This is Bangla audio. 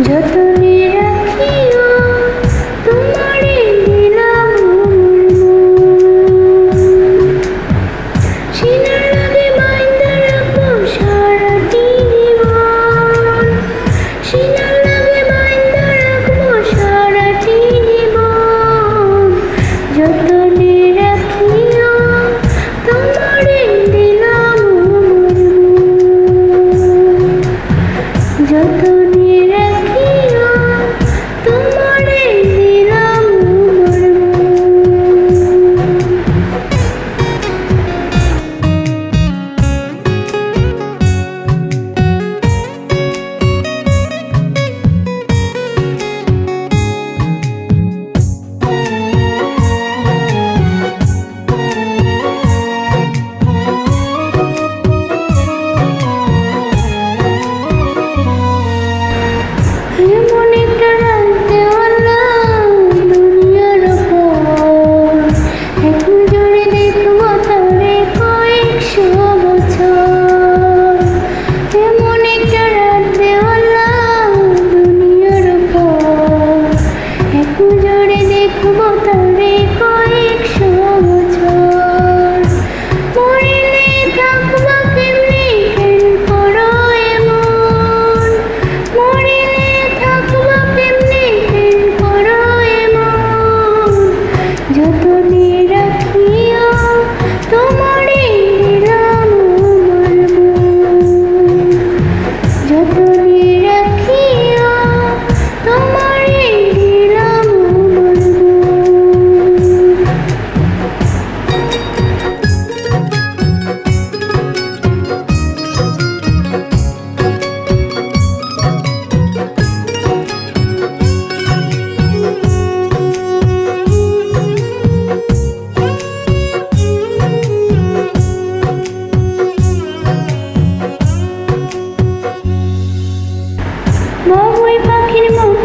যতনে রাখিও তোমারে দিলাম সিনার লগে বাইন্ধা রাখবো সারাটি জীবন, সিনার লগে বাইন্ধা রাখবো সারাটি জীবন। যতনে রাখিও তোমারে দিলাম যতনে রাখিও তোমারে দিলাম এমন একটা রাতে হলাম দুনিয়ার উপর, এক নজরে দেখবো তারে কয়েকশো বছর। এমন একটা রাতে হলাম দুনিয়ার উপর, এক নজরে দেখবো তারে কয়েকশো বছর। মরিলে থাকবো কেমনে কেন করো এমন, মরিলে থাকবো কেমনে কেন করো এমন। যতনে রাখিও তোমারে দিলাম যতনে রাখিও তোমারে দিলাম বাবুই পাখির মতো